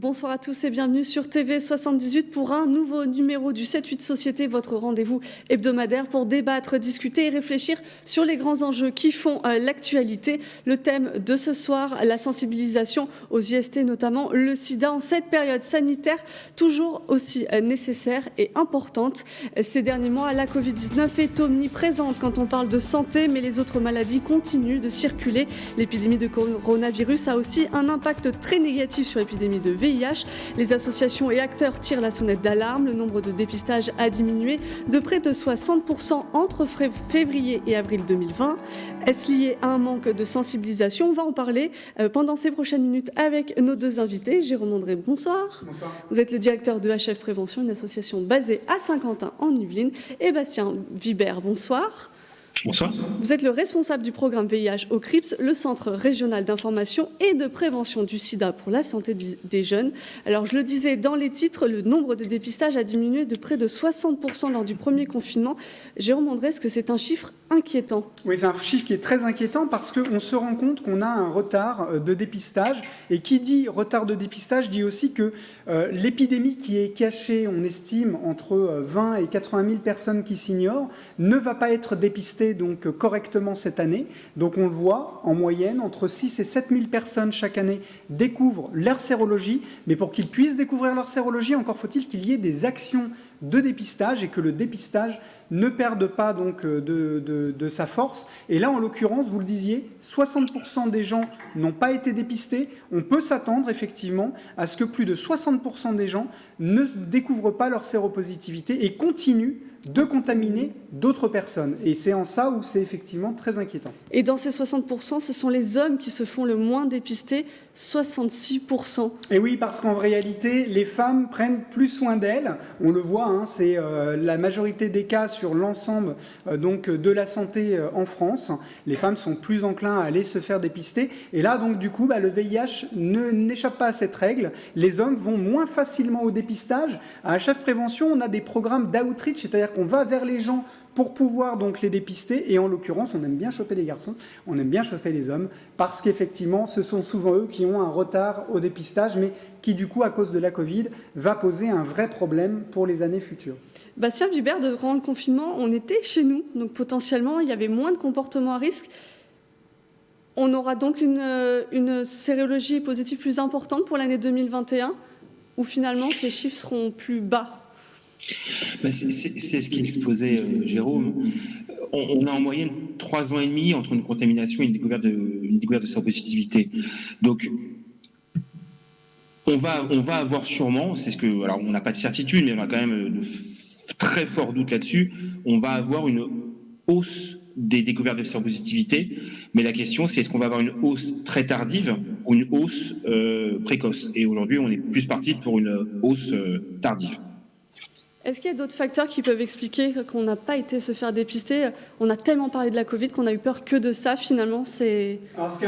Bonsoir à tous et bienvenue sur TV78 pour un nouveau numéro du 7-8 Société, votre rendez-vous hebdomadaire pour débattre, discuter et réfléchir sur les grands enjeux qui font l'actualité. Le thème de ce soir, la sensibilisation aux IST, notamment le sida, en cette période sanitaire toujours aussi nécessaire et importante. Ces derniers mois, la Covid-19 est omniprésente quand on parle de santé, mais les autres maladies continuent de circuler. L'épidémie de coronavirus a aussi un impact très négatif sur l'épidémie de VIH. Les associations et acteurs tirent la sonnette d'alarme. Le nombre de dépistages a diminué de près de 60% entre février et avril 2020. Est-ce lié à un manque de sensibilisation? On va en parler pendant ces prochaines minutes avec nos deux invités. Jérôme André, bonsoir. Bonsoir. Vous êtes le directeur de HF Prévention, une association basée à Saint-Quentin en Yvelines. Et Bastien Vibert, bonsoir. Bonsoir. Vous êtes le responsable du programme VIH au CRIPS, le Centre régional d'information et de prévention du sida pour la santé des jeunes. Alors, je le disais dans les titres, le nombre de dépistages a diminué de près de 60% lors du premier confinement. Jérôme André, est-ce que c'est un chiffre inquiétant? Oui, c'est un chiffre qui est très inquiétant parce qu'on se rend compte qu'on a un retard de dépistage. Et qui dit retard de dépistage dit aussi que l'épidémie qui est cachée, on estime, entre 20 et 80 000 personnes qui s'ignorent, ne va pas être dépistée donc correctement cette année. Donc on le voit, en moyenne, entre 6 et 7 000 personnes chaque année découvrent leur sérologie. Mais pour qu'ils puissent découvrir leur sérologie, encore faut-il qu'il y ait des actions de dépistage et que le dépistage ne perde pas donc de sa force. Et là, en l'occurrence, vous le disiez, 60% des gens n'ont pas été dépistés. On peut s'attendre effectivement à ce que plus de 60% des gens ne découvrent pas leur séropositivité et continuent de contaminer d'autres personnes. Et c'est en ça où c'est effectivement très inquiétant. Et dans ces 60%, ce sont les hommes qui se font le moins dépister, 66%. Et oui, parce qu'en réalité, les femmes prennent plus soin d'elles. On le voit, hein, c'est la majorité des cas sur l'ensemble donc de la santé en France. Les femmes sont plus enclins à aller se faire dépister. Et là, donc du coup, le VIH n'échappe pas à cette règle. Les hommes vont moins facilement au dépistage. À HF Prévention, on a des programmes d'outreach, c'est-à-dire qu'on va vers les gens pour pouvoir donc les dépister. Et en l'occurrence, on aime bien choper les garçons, on aime bien choper les hommes, parce qu'effectivement, ce sont souvent eux qui ont un retard au dépistage, mais qui du coup, à cause de la Covid, va poser un vrai problème pour les années futures. Bastien Vibert, durant le confinement, on était chez nous, donc potentiellement, il y avait moins de comportements à risque. On aura donc une sérologie positive plus importante pour l'année 2021, où finalement, ces chiffres seront plus bas. C'est ce qu'exposait Jérôme. On a en moyenne 3 ans et demi entre une contamination et une découverte de séropositivité. Donc, on va avoir sûrement, c'est ce que, alors on n'a pas de certitude, mais on a quand même de très forts doutes là-dessus, on va avoir une hausse des découvertes de séropositivité, mais la question c'est est-ce qu'on va avoir une hausse très tardive ou une hausse précoce. Et aujourd'hui, on est plus parti pour une hausse tardive. Est-ce qu'il y a d'autres facteurs qui peuvent expliquer qu'on n'a pas été se faire dépister? On a tellement parlé de la Covid qu'on a eu peur que de ça, finalement, ces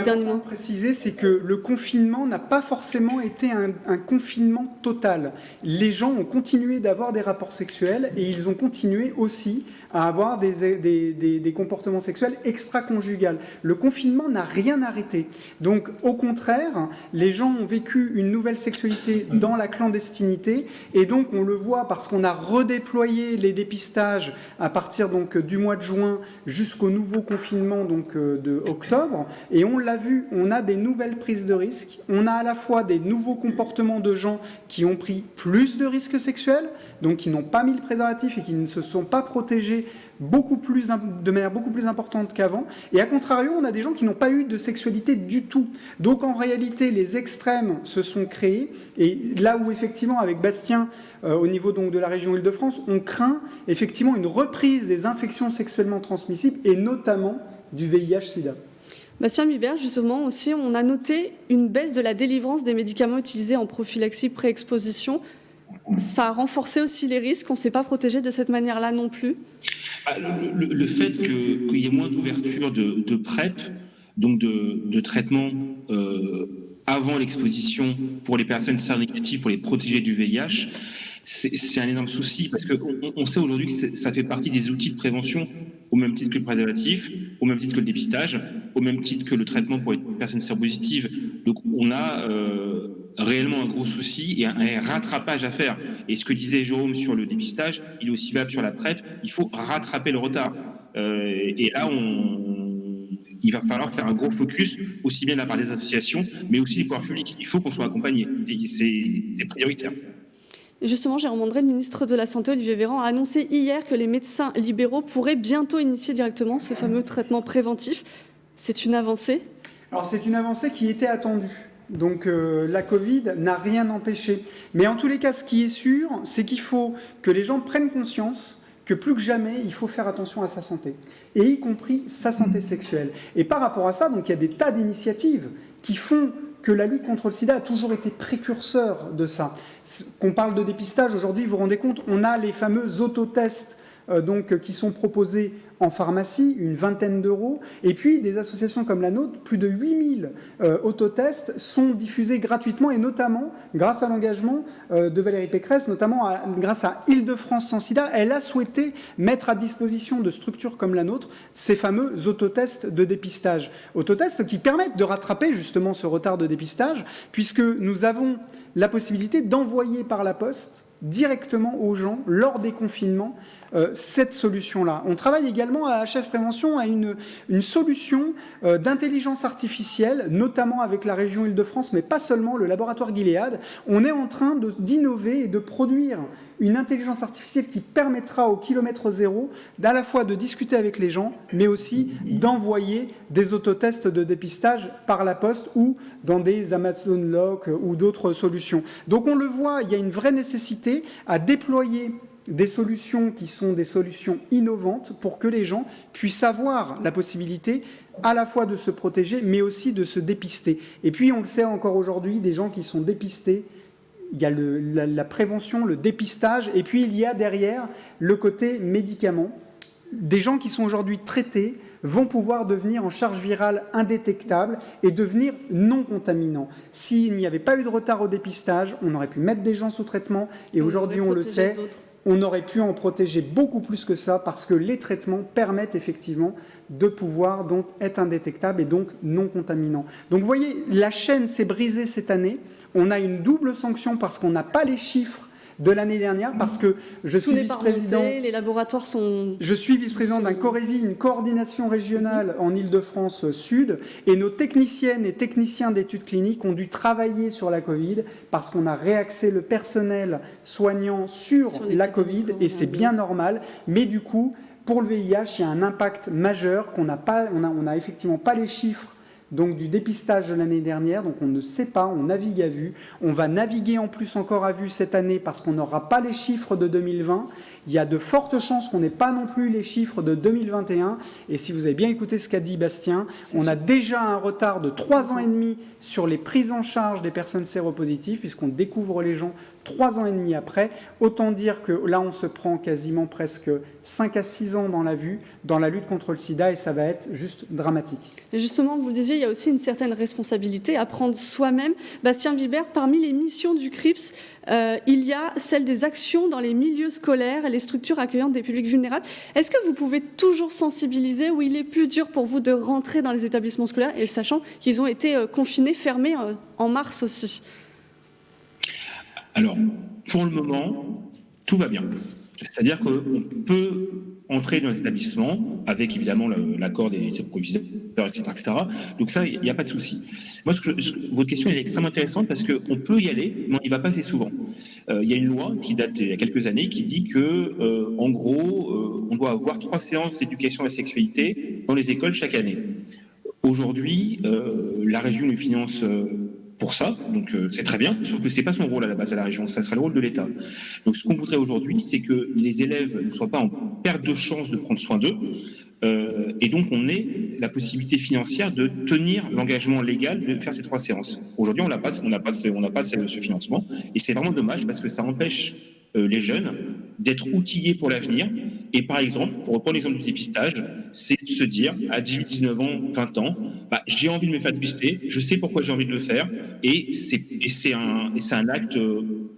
derniers mois. Ce qu'il préciser, c'est que le confinement n'a pas forcément été un confinement total. Les gens ont continué d'avoir des rapports sexuels et ils ont continué aussi à avoir des comportements sexuels extra-conjugaux. Le confinement n'a rien arrêté. Donc, au contraire, les gens ont vécu une nouvelle sexualité dans la clandestinité et donc on le voit parce qu'on a redéployer les dépistages à partir donc du mois de juin jusqu'au nouveau confinement donc de octobre, et on l'a vu, on a des nouvelles prises de risques, on a à la fois des nouveaux comportements de gens qui ont pris plus de risques sexuels, donc qui n'ont pas mis le préservatif et qui ne se sont pas protégés de manière beaucoup plus importante qu'avant, et à contrario on a des gens qui n'ont pas eu de sexualité du tout. Donc en réalité les extrêmes se sont créés, et là où effectivement avec Bastien au niveau donc de la région Île-de-France, on craint effectivement une reprise des infections sexuellement transmissibles et notamment du VIH-Sida. Bastien Vibert, justement aussi, on a noté une baisse de la délivrance des médicaments utilisés en prophylaxie pré-exposition. Ça a renforcé aussi les risques, on ne s'est pas protégé de cette manière-là non plus. Le fait qu'il y ait moins d'ouverture de PrEP, donc de traitement avant l'exposition pour les personnes séronégatives, pour les protéger du VIH, c'est un énorme souci parce qu'on sait aujourd'hui que ça fait partie des outils de prévention au même titre que le préservatif, au même titre que le dépistage, au même titre que le traitement pour les personnes séropositives. Donc on a réellement un gros souci et un rattrapage à faire. Et ce que disait Jérôme sur le dépistage, il est aussi valable sur la PrEP, il faut rattraper le retard. Et là, il va falloir faire un gros focus, aussi bien de la part des associations, mais aussi des pouvoirs publics. Il faut qu'on soit accompagné, c'est prioritaire. Et justement, Jérôme André, le ministre de la Santé, Olivier Véran, a annoncé hier que les médecins libéraux pourraient bientôt initier directement ce fameux traitement préventif. C'est une avancée ? Alors c'est une avancée qui était attendue. Donc la Covid n'a rien empêché. Mais en tous les cas, ce qui est sûr, c'est qu'il faut que les gens prennent conscience que plus que jamais, il faut faire attention à sa santé, et y compris sa santé sexuelle. Et par rapport à ça, donc, il y a des tas d'initiatives qui font que la lutte contre le sida a toujours été précurseur de ça. Qu'on parle de dépistage, aujourd'hui, vous vous rendez compte, on a les fameux autotests qui sont proposés en pharmacie, une vingtaine d'euros, et puis des associations comme la nôtre, plus de 8000 autotests sont diffusés gratuitement, et notamment grâce à l'engagement de Valérie Pécresse, notamment grâce à Île-de-France sans sida. Elle a souhaité mettre à disposition de structures comme la nôtre ces fameux autotests de dépistage. Autotests qui permettent de rattraper justement ce retard de dépistage, puisque nous avons la possibilité d'envoyer par la poste directement aux gens, lors des confinements, cette solution-là. On travaille également à HF Prévention à une solution d'intelligence artificielle, notamment avec la région Île-de-France, mais pas seulement, le laboratoire Gilead. On est en train d'innover et de produire une intelligence artificielle qui permettra au kilomètre zéro à la fois de discuter avec les gens, mais aussi d'envoyer des autotests de dépistage par la poste ou dans des Amazon Lock ou d'autres solutions. Donc on le voit, il y a une vraie nécessité à déployer des solutions qui sont des solutions innovantes pour que les gens puissent avoir la possibilité à la fois de se protéger, mais aussi de se dépister. Et puis, on le sait encore aujourd'hui, des gens qui sont dépistés, il y a la prévention, le dépistage, et puis il y a derrière le côté médicament. Des gens qui sont aujourd'hui traités vont pouvoir devenir en charge virale indétectable et devenir non contaminants. S'il n'y avait pas eu de retard au dépistage, on aurait pu mettre des gens sous traitement, et aujourd'hui, on le sait, on aurait pu en protéger beaucoup plus que ça, parce que les traitements permettent effectivement de pouvoir donc être indétectables et donc non contaminants. Donc vous voyez, la chaîne s'est brisée cette année. On a une double sanction parce qu'on n'a pas les chiffres de l'année dernière, parce que je suis vice-président. Les laboratoires sont. Je suis vice-président d'un COREVI, une coordination régionale en Île-de-France Sud, et nos techniciennes et techniciens d'études cliniques ont dû travailler sur la Covid parce qu'on a réaxé le personnel soignant sur la Covid, et c'est bien normal. Mais du coup, pour le VIH, il y a un impact majeur qu'on n'a pas. On n'a effectivement pas les chiffres donc du dépistage de l'année dernière, donc on ne sait pas, on navigue à vue. On va naviguer en plus encore à vue cette année parce qu'on n'aura pas les chiffres de 2020. Il y a de fortes chances qu'on n'ait pas non plus les chiffres de 2021. Et si vous avez bien écouté ce qu'a dit Bastien, on a déjà un retard de 3 ans et demi sur les prises en charge des personnes séropositives, puisqu'on découvre les gens 3 ans et demi après. Autant dire que là, on se prend quasiment presque 5 à 6 ans dans la vue, dans la lutte contre le sida, et ça va être juste dramatique. Et justement, vous le disiez, il y a aussi une certaine responsabilité à prendre soi-même. Bastien Vibert, parmi les missions du CRIPS, il y a celle des actions dans les milieux scolaires et les structures accueillantes des publics vulnérables. Est-ce que vous pouvez toujours sensibiliser, ou il est plus dur pour vous de rentrer dans les établissements scolaires, et sachant qu'ils ont été confinés, fermés en mars aussi? Alors, pour le moment, tout va bien. C'est-à-dire qu'on peut entrer dans les établissements avec évidemment l'accord des proviseurs, etc., etc. Donc ça, il n'y a pas de souci. Moi, votre question est extrêmement intéressante parce qu'on peut y aller, mais on n'y va pas assez souvent. Il y a une loi qui date il y a quelques années qui dit que, en gros, on doit avoir 3 séances d'éducation à la sexualité dans les écoles chaque année. Aujourd'hui, la région nous finance pour ça, donc c'est très bien, sauf que c'est pas son rôle à la base à la région, ça serait le rôle de l'État. Donc ce qu'on voudrait aujourd'hui, c'est que les élèves ne soient pas en perte de chance de prendre soin d'eux, et donc on ait la possibilité financière de tenir l'engagement légal de faire ces 3 séances. Aujourd'hui, on n'a pas ce financement, et c'est vraiment dommage parce que ça empêche les jeunes d'être outillés pour l'avenir. Et par exemple, pour reprendre l'exemple du dépistage, c'est de se dire à 18, 19 ans, 20 ans, j'ai envie de me faire dépister, je sais pourquoi j'ai envie de le faire, et c'est un acte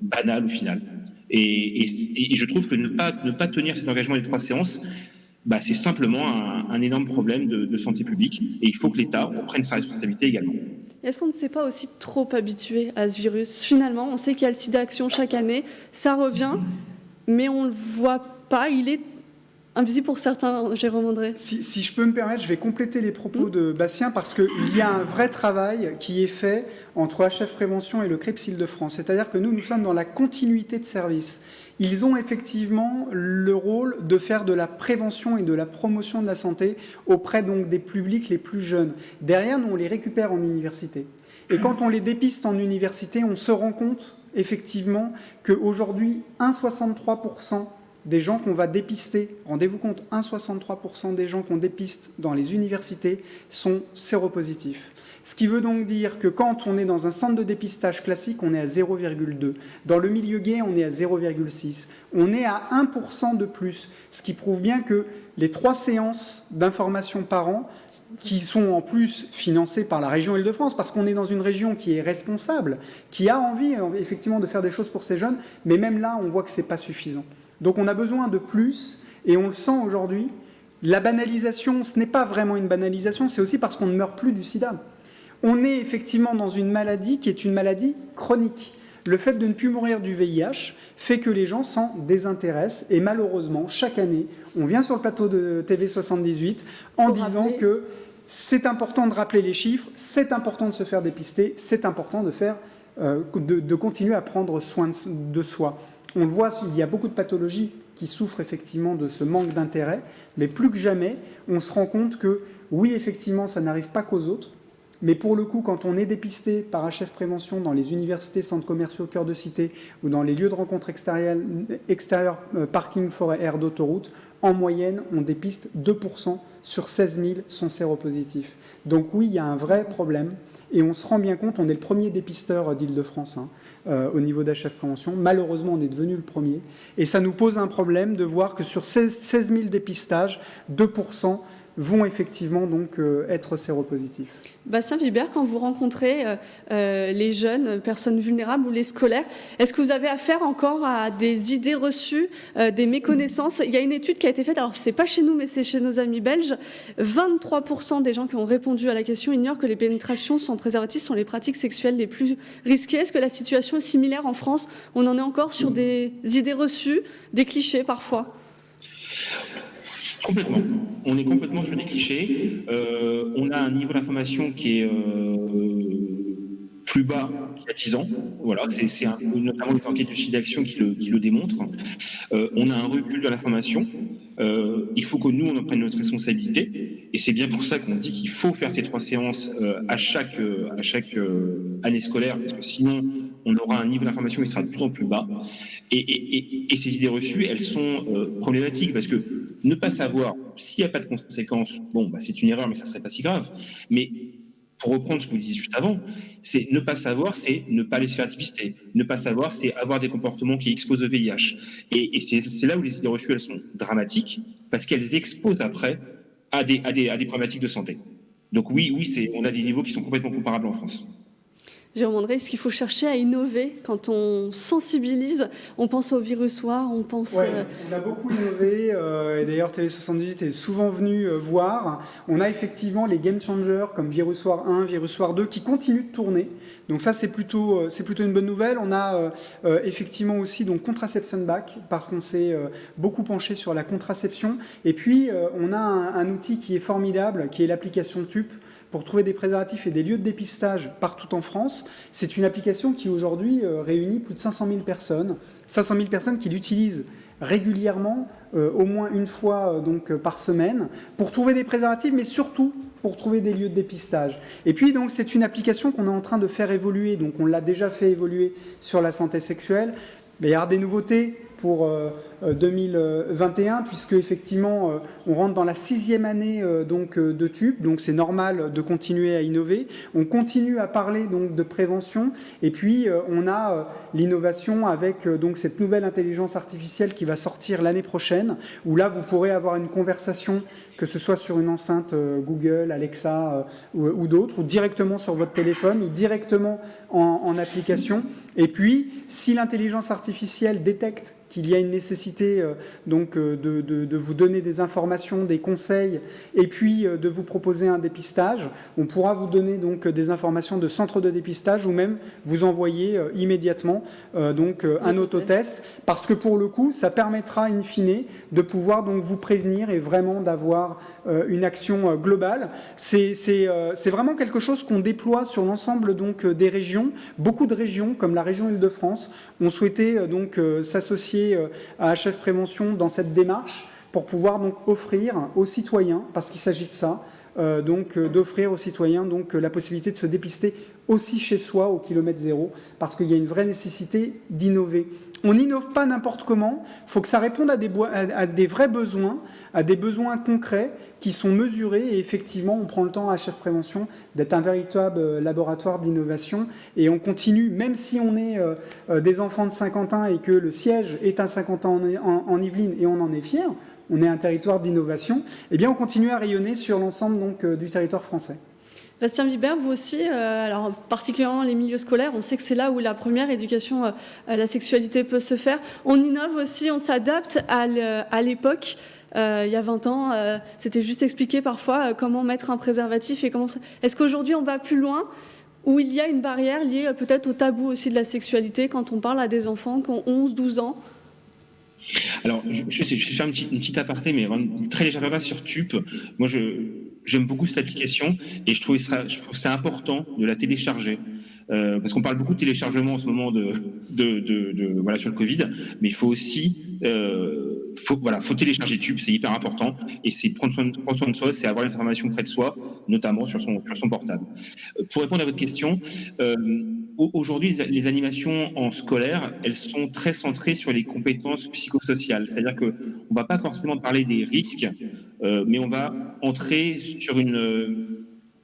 banal au final. Et je trouve que ne pas tenir cet engagement des 3 séances, c'est simplement un énorme problème de santé publique, et il faut que l'État prenne sa responsabilité également. Est-ce qu'on ne s'est pas aussi trop habitué à ce virus ? Finalement, on sait qu'il y a le sida Action chaque année, ça revient, mais on ne le voit pas, il est invisible pour certains, Jérôme André. Si je peux me permettre, je vais compléter les propos de Bastien parce qu'il y a un vrai travail qui est fait entre HF Prévention et le CREPS Île-de-France. C'est-à-dire que nous sommes dans la continuité de service. Ils ont effectivement le rôle de faire de la prévention et de la promotion de la santé auprès donc des publics les plus jeunes. Derrière, nous, on les récupère en université. Et quand on les dépiste en université, on se rend compte effectivement qu'aujourd'hui, 1,63% des gens qu'on va dépister, rendez-vous compte, 1,63% des gens qu'on dépiste dans les universités sont séropositifs. Ce qui veut donc dire que quand on est dans un centre de dépistage classique, on est à 0,2. Dans le milieu gay, on est à 0,6. On est à 1% de plus, ce qui prouve bien que les 3 séances d'information par an, qui sont en plus financées par la région Île-de-France, parce qu'on est dans une région qui est responsable, qui a envie effectivement de faire des choses pour ces jeunes, mais même là, on voit que ce n'est pas suffisant. Donc on a besoin de plus, et on le sent aujourd'hui. La banalisation, ce n'est pas vraiment une banalisation, c'est aussi parce qu'on ne meurt plus du sida. On est effectivement dans une maladie qui est une maladie chronique. Le fait de ne plus mourir du VIH fait que les gens s'en désintéressent, et malheureusement, chaque année, on vient sur le plateau de TV78 en disant que c'est important de rappeler les chiffres, c'est important de se faire dépister, c'est important de continuer à prendre soin de soi. On le voit, il y a beaucoup de pathologies qui souffrent effectivement de ce manque d'intérêt, mais plus que jamais, on se rend compte que, oui, effectivement, ça n'arrive pas qu'aux autres, mais pour le coup, quand on est dépisté par HF Prévention dans les universités, centres commerciaux, cœur de cité, ou dans les lieux de rencontre extérieurs, parking, forêt, aire d'autoroute, en moyenne, on dépiste 2% sur 16 000 sont séropositifs. Donc oui, il y a un vrai problème, et on se rend bien compte, on est le premier dépisteur d'Île-de-France, au niveau d'HF Prévention. Malheureusement, on est devenu le premier. Et ça nous pose un problème de voir que sur 16 000 dépistages, 2% vont effectivement donc être séropositifs. Bastien Vibert, quand vous rencontrez les jeunes, personnes vulnérables ou les scolaires, est-ce que vous avez affaire encore à des idées reçues, des méconnaissances ? Il y a une étude qui a été faite, alors c'est pas chez nous, mais c'est chez nos amis belges. 23% des gens qui ont répondu à la question ignorent que les pénétrations sans préservatif sont les pratiques sexuelles les plus risquées. Est-ce que la situation est similaire en France ? On en est encore sur des idées reçues, des clichés parfois ? Complètement. On est complètement sur des clichés. On a un niveau d'information qui est plus bas qu'il y a 10 ans. Voilà, c'est notamment les enquêtes du sida Action qui le démontrent. On a un recul de l'information. Il faut que nous, on en prenne notre responsabilité. Et c'est bien pour ça qu'on dit qu'il faut faire ces 3 séances à chaque année scolaire, parce que sinon, on aura un niveau d'information qui sera de plus en plus bas. Et ces idées reçues, elles sont problématiques, parce que ne pas savoir s'il n'y a pas de conséquences, bon, bah, c'est une erreur, mais ça ne serait pas si grave. Mais pour reprendre ce que vous disiez juste avant, c'est ne pas savoir, c'est ne pas aller se faire dépister. Ne pas savoir, c'est avoir des comportements qui exposent au VIH. Et c'est là où les idées reçues, elles sont dramatiques, parce qu'elles exposent après à des problématiques de santé. Donc oui, on a des niveaux qui sont complètement comparables en France. Jérôme André, est-ce qu'il faut chercher à innover quand on sensibilise ? On pense au virus soir, on pense... Oui, on a beaucoup innové, et d'ailleurs TV78 est souvent venu voir. On a effectivement les game changers comme Virus Soir 1, Virus Soir 2 qui continuent de tourner. Donc ça, c'est plutôt une bonne nouvelle. On a effectivement aussi donc Contraception Back, parce qu'on s'est beaucoup penché sur la contraception. Et puis, on a un outil qui est formidable, qui est l'application TUP, pour trouver des préservatifs et des lieux de dépistage partout en France. C'est une application qui aujourd'hui réunit plus de 500 000 personnes. 500 000 personnes qui l'utilisent régulièrement, au moins une fois par semaine, pour trouver des préservatifs, mais surtout pour trouver des lieux de dépistage. Et puis donc c'est une application qu'on est en train de faire évoluer, donc on l'a déjà fait évoluer sur la santé sexuelle, mais il y aura des nouveautés pour 2021, puisque effectivement on rentre dans la 6e année de TUP, donc c'est normal de continuer à innover. On continue à parler donc de prévention, et puis on a l'innovation avec donc cette nouvelle intelligence artificielle qui va sortir l'année prochaine, où là vous pourrez avoir une conversation, que ce soit sur une enceinte Google, Alexa ou d'autres, ou directement sur votre téléphone, ou directement en application. Et puis, si l'intelligence artificielle détecte qu'il qu'il y a une nécessité de vous donner des informations, des conseils, et puis de vous proposer un dépistage. On pourra vous donner donc des informations de centre de dépistage ou même vous envoyer immédiatement un autotest, parce que pour le coup, ça permettra in fine de pouvoir donc vous prévenir et vraiment d'avoir une action globale. C'est vraiment quelque chose qu'on déploie sur l'ensemble donc des régions. Beaucoup de régions, comme la région Île-de-France, ont souhaité s'associer à HF Prévention dans cette démarche pour pouvoir donc offrir aux citoyens, parce qu'il s'agit de ça, d'offrir aux citoyens donc la possibilité de se dépister aussi chez soi au kilomètre zéro, parce qu'il y a une vraie nécessité d'innover. On n'innove pas n'importe comment, il faut que ça réponde à des vrais besoins, à des besoins concrets qui sont mesurés, et effectivement on prend le temps à HF Prévention d'être un véritable laboratoire d'innovation, et on continue, même si on est des enfants de Saint-Quentin et que le siège est à Saint-Quentin en Yvelines, et on en est fiers, on est un territoire d'innovation, eh bien on continue à rayonner sur l'ensemble donc du territoire français. Bastien Vibert, vous aussi, alors particulièrement les milieux scolaires, on sait que c'est là où la première éducation à la sexualité peut se faire. On innove aussi, on s'adapte à l'époque. Il y a 20 ans, c'était juste expliquer parfois comment mettre un préservatif et comment ça... Est-ce qu'aujourd'hui on va plus loin, où il y a une barrière liée peut-être au tabou aussi de la sexualité quand on parle à des enfants qui ont 11, 12 ans? Alors, je vais faire une petite aparté, mais très légèrement sur TUP. Moi, j'aime beaucoup cette application et je trouve c'est important de la télécharger. Parce qu'on parle beaucoup de téléchargement en ce moment voilà, sur le Covid, mais il faut aussi faut télécharger TUP, c'est hyper important, et c'est prendre soin de soi, c'est avoir les informations près de soi, notamment sur son portable. Pour répondre à votre question, aujourd'hui, les animations en scolaire, elles sont très centrées sur les compétences psychosociales, c'est-à-dire que on va pas forcément parler des risques, mais on va entrer sur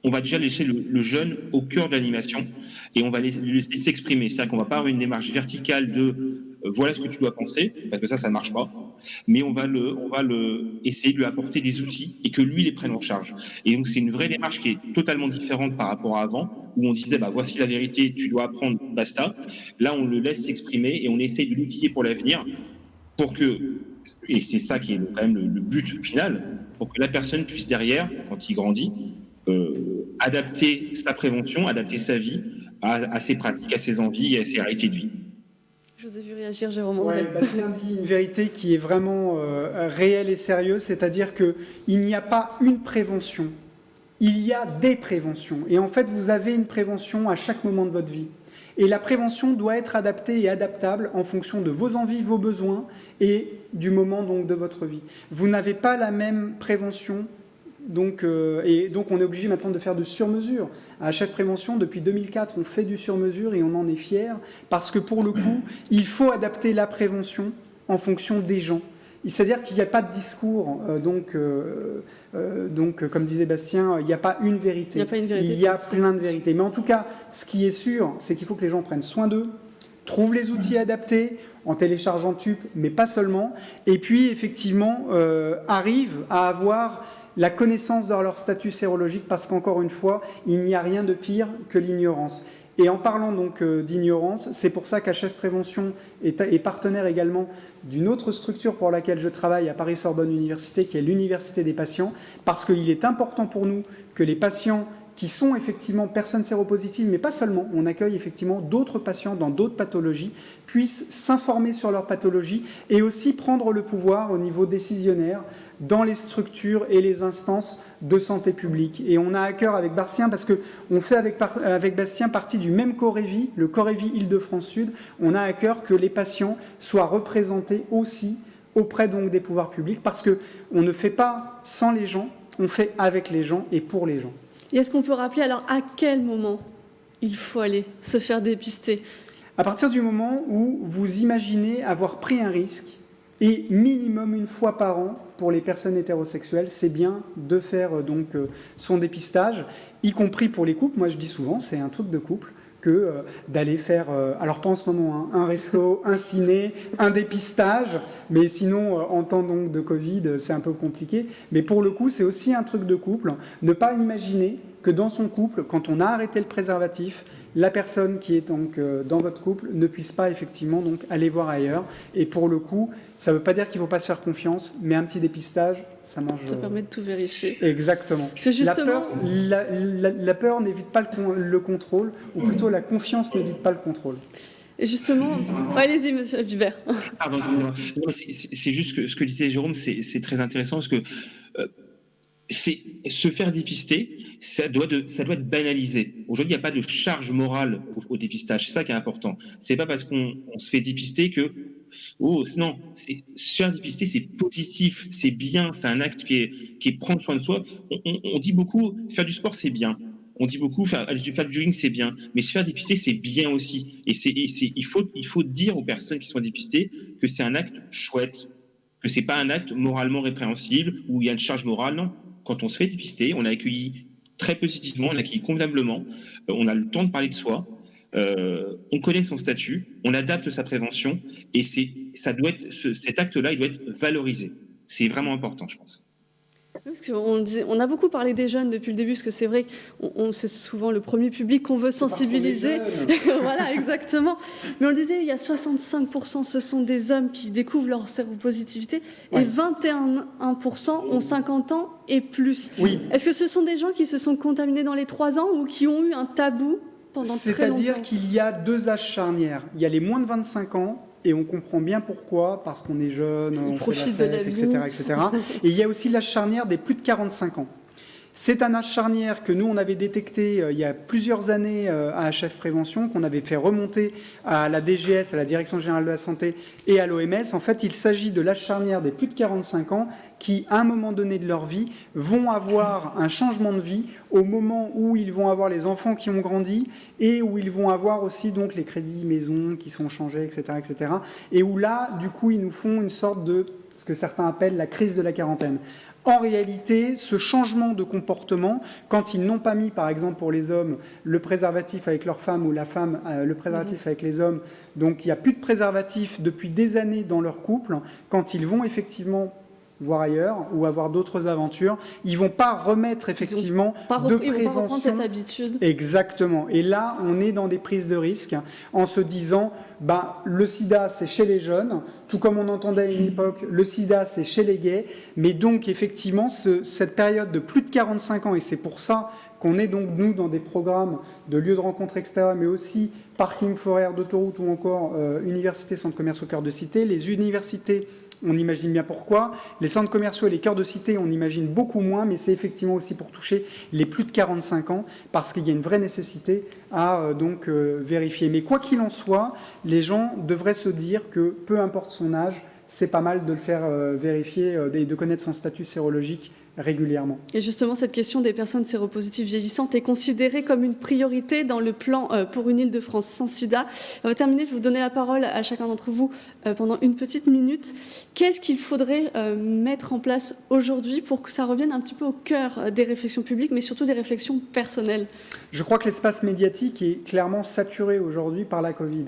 on va déjà laisser le jeune au cœur de l'animation, et on va le laisser s'exprimer. C'est-à-dire qu'on va pas avoir une démarche verticale de voilà ce que tu dois penser, parce que ça marche pas, mais on va essayer de lui apporter des outils et que lui les prenne en charge. Et donc c'est une vraie démarche qui est totalement différente par rapport à avant, où on disait voici la vérité, tu dois apprendre, basta. Là on le laisse s'exprimer et on essaye de l'outiller pour l'avenir, pour que, et c'est ça qui est quand même le but final, pour que la personne puisse derrière, quand il grandit, adapter sa prévention, adapter sa vie à ses pratiques, à ses envies et à ses réalités de vie. Je vous ai vu réagir, Jérôme. Bastien dit une vérité qui est vraiment réelle et sérieuse, c'est-à-dire qu'il n'y a pas une prévention, il y a des préventions. Et en fait, vous avez une prévention à chaque moment de votre vie. Et la prévention doit être adaptée et adaptable en fonction de vos envies, vos besoins et du moment donc, de votre vie. Vous n'avez pas la même prévention. Donc on est obligé maintenant de faire de sur-mesure. À HF Prévention, depuis 2004, on fait du sur-mesure et on en est fiers, parce que pour le coup, il faut adapter la prévention en fonction des gens. C'est-à-dire qu'il n'y a pas de discours, comme disait Bastien, il n'y a pas une vérité. Il y a plein de vérités. Mais en tout cas, ce qui est sûr, c'est qu'il faut que les gens prennent soin d'eux, trouvent les outils adaptés, en téléchargeant TUP, mais pas seulement, et puis effectivement arrivent à avoir la connaissance de leur statut sérologique, parce qu'encore une fois, il n'y a rien de pire que l'ignorance. Et en parlant donc d'ignorance, c'est pour ça qu'HF Prévention est partenaire également d'une autre structure pour laquelle je travaille à Paris-Sorbonne Université, qui est l'Université des patients, parce qu'il est important pour nous que les patients qui sont effectivement personnes séropositives, mais pas seulement, on accueille effectivement d'autres patients dans d'autres pathologies, puissent s'informer sur leur pathologie et aussi prendre le pouvoir au niveau décisionnaire dans les structures et les instances de santé publique. Et on a à cœur avec Bastien, parce qu'on fait avec Bastien partie du même Corévi, le Corévi Île-de-France Sud, on a à cœur que les patients soient représentés aussi auprès donc des pouvoirs publics, parce qu'on ne fait pas sans les gens, on fait avec les gens et pour les gens. Et est-ce qu'on peut rappeler alors à quel moment il faut aller se faire dépister? À partir du moment où vous imaginez avoir pris un risque, et minimum une fois par an pour les personnes hétérosexuelles, c'est bien de faire son dépistage, y compris pour les couples. Moi je dis souvent, c'est un truc de couple, que d'aller faire, alors pas en ce moment, un resto, un ciné, un dépistage, mais sinon en temps donc de Covid c'est un peu compliqué, mais pour le coup c'est aussi un truc de couple. Ne pas imaginer que dans son couple, quand on a arrêté le préservatif, la personne qui est donc dans votre couple ne puisse pas effectivement donc aller voir ailleurs. Et pour le coup, ça ne veut pas dire qu'il ne faut pas se faire confiance, mais un petit dépistage, ça mange... Ça permet de tout vérifier. Exactement. C'est justement... La peur n'évite pas le contrôle, ou plutôt la confiance n'évite pas le contrôle. Et justement, allez-y, monsieur Dubert. Pardon, excusez-moi. C'est juste que ce que disait Jérôme, c'est très intéressant parce que se faire dépister, ça doit être banalisé. Aujourd'hui, il n'y a pas de charge morale au dépistage. C'est ça qui est important. C'est pas parce qu'on se fait dépister que non, se faire dépister, c'est positif, c'est bien, c'est un acte qui est prendre soin de soi. On dit beaucoup, faire du sport, c'est bien. On dit beaucoup, faire du jogging, c'est bien. Mais se faire dépister, c'est bien aussi. Et il faut dire aux personnes qui sont dépistées que c'est un acte chouette, que c'est pas un acte moralement répréhensible où il y a une charge morale. Non. Quand on se fait dépister, on a accueilli très positivement, on a accueilli convenablement, on a le temps de parler de soi, on connaît son statut, on adapte sa prévention, et cet acte-là, il doit être valorisé. C'est vraiment important, je pense. Parce on a beaucoup parlé des jeunes depuis le début, parce que c'est vrai que c'est souvent le premier public qu'on veut sensibiliser. Voilà, exactement. Mais on le disait, il y a 65%, ce sont des hommes qui découvrent leur séropositivité, et 21% ont 50 ans et plus. Oui. Est-ce que ce sont des gens qui se sont contaminés dans les 3 ans ou qui ont eu un tabou pendant très longtemps ? C'est-à-dire qu'il y a 2 âges charnières. Il y a les moins de 25 ans, et on comprend bien pourquoi, parce qu'on est jeune, on profite fait la de la fête, vie, etc. Et il y a aussi l'âge charnière des plus de 45 ans. C'est un âge charnière que nous, on avait détecté il y a plusieurs années à HF Prévention, qu'on avait fait remonter à la DGS, à la Direction Générale de la Santé et à l'OMS. En fait, il s'agit de l'âge charnière des plus de 45 ans qui, à un moment donné de leur vie, vont avoir un changement de vie au moment où ils vont avoir les enfants qui ont grandi et où ils vont avoir aussi donc les crédits maison qui sont changés, etc., etc. Et où là, du coup, ils nous font une sorte de ce que certains appellent la crise de la quarantaine. En réalité, ce changement de comportement, quand ils n'ont pas mis, par exemple pour les hommes, le préservatif avec leur femme ou la femme le préservatif avec les hommes, donc il n'y a plus de préservatif depuis des années dans leur couple, quand ils vont effectivement voir ailleurs ou avoir d'autres aventures, ils ne vont pas remettre effectivement de prévention. Ils vont pas reprendre cette habitude. Exactement. Et là, on est dans des prises de risques en se disant, le sida, c'est chez les jeunes, tout comme on entendait à une époque, le sida, c'est chez les gays. Mais donc, effectivement, cette période de plus de 45 ans, et c'est pour ça qu'on est donc, nous, dans des programmes de lieux de rencontre extérieurs, mais aussi parking, forêt, d'autoroute ou encore universités, centres commerciaux, cœurs de cité. Les universités, on imagine bien pourquoi. Les centres commerciaux et les cœurs de cité, on imagine beaucoup moins, mais c'est effectivement aussi pour toucher les plus de 45 ans, parce qu'il y a une vraie nécessité à vérifier. Mais quoi qu'il en soit, les gens devraient se dire que, peu importe son âge, c'est pas mal de le faire vérifier et de connaître son statut sérologique régulièrement. Et justement, cette question des personnes séropositives vieillissantes est considérée comme une priorité dans le plan pour une Île-de-France sans sida. On va terminer, je vais vous donner la parole à chacun d'entre vous pendant une petite minute. Qu'est-ce qu'il faudrait mettre en place aujourd'hui pour que ça revienne un petit peu au cœur des réflexions publiques, mais surtout des réflexions personnelles ? Je crois que l'espace médiatique est clairement saturé aujourd'hui par la Covid.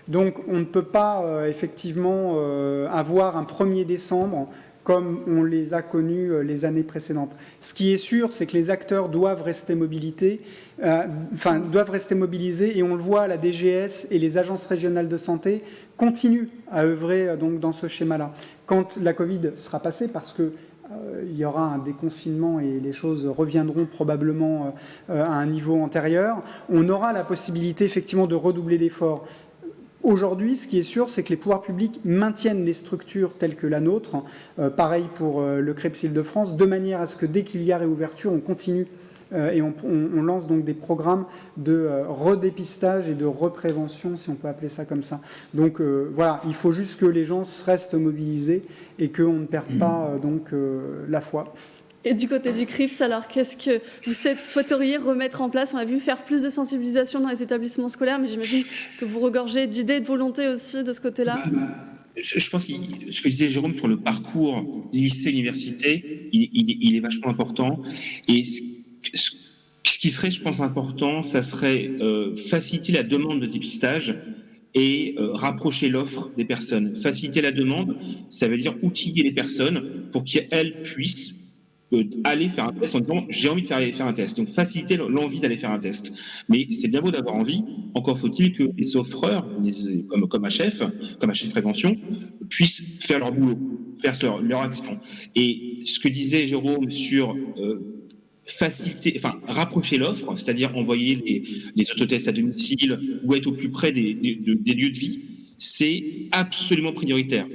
Donc on ne peut pas effectivement avoir un 1er décembre comme on les a connus les années précédentes. Ce qui est sûr, c'est que les acteurs doivent rester mobilisés, et on le voit, la DGS et les agences régionales de santé continuent à œuvrer donc, dans ce schéma-là. Quand la Covid sera passée, parce que il y aura un déconfinement et les choses reviendront probablement à un niveau antérieur, on aura la possibilité effectivement de redoubler d'efforts. Aujourd'hui, ce qui est sûr, c'est que les pouvoirs publics maintiennent les structures telles que la nôtre, pareil pour le CREPS Île-de-France, de manière à ce que dès qu'il y a réouverture, on continue et on lance donc des programmes de redépistage et de reprévention, si on peut appeler ça comme ça. Donc voilà, il faut juste que les gens restent mobilisés et qu'on ne perde pas la foi. Et du côté du CRIPS, alors qu'est-ce que vous souhaiteriez remettre en place ? On a vu faire plus de sensibilisation dans les établissements scolaires, mais j'imagine que vous regorgez d'idées, de volonté aussi de ce côté-là. Je pense que ce que disait Jérôme sur le parcours lycée-université, il est vachement important. Et ce qui serait, je pense, important, ça serait faciliter la demande de dépistage et rapprocher l'offre des personnes. Faciliter la demande, ça veut dire outiller les personnes pour qu'elles puissent aller faire un test en disant j'ai envie de faire un test. Donc faciliter l'envie d'aller faire un test. Mais c'est bien beau d'avoir envie, encore faut-il que les offreurs, comme HF Prévention, puissent faire leur boulot, faire leur action. Et ce que disait Jérôme sur rapprocher l'offre, c'est-à-dire envoyer les autotests à domicile ou être au plus près des lieux de vie, c'est absolument prioritaire.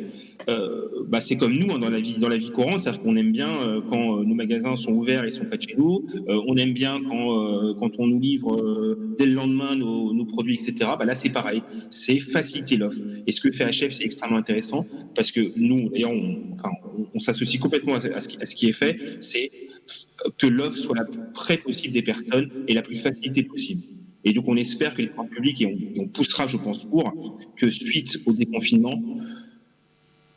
C'est comme nous dans la vie courante, c'est-à-dire qu'on aime bien quand nos magasins sont ouverts et sont près de chez nous, on aime bien quand on nous livre dès le lendemain nos produits, etc. Là c'est pareil, c'est faciliter l'offre. Et ce que fait HF, c'est extrêmement intéressant parce que nous, d'ailleurs, on s'associe complètement à ce qui est fait, c'est que l'offre soit la plus près possible des personnes et la plus facilitée possible. Et donc on espère que les pouvoirs publics, et on poussera, je pense, que suite au déconfinement,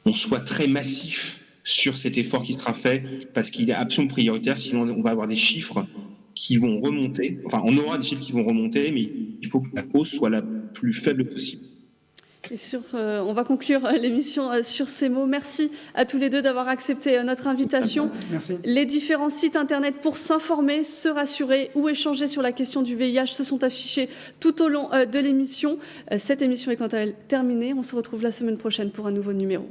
on soit très massif sur cet effort qui sera fait, parce qu'il est absolument prioritaire, sinon on va avoir des chiffres qui vont remonter, on aura des chiffres qui vont remonter, mais il faut que la hausse soit la plus faible possible. Et on va conclure l'émission sur ces mots. Merci à tous les deux d'avoir accepté notre invitation. Merci. Les différents sites internet pour s'informer, se rassurer ou échanger sur la question du VIH se sont affichés tout au long de l'émission. Cette émission étant terminée, on se retrouve la semaine prochaine pour un nouveau numéro.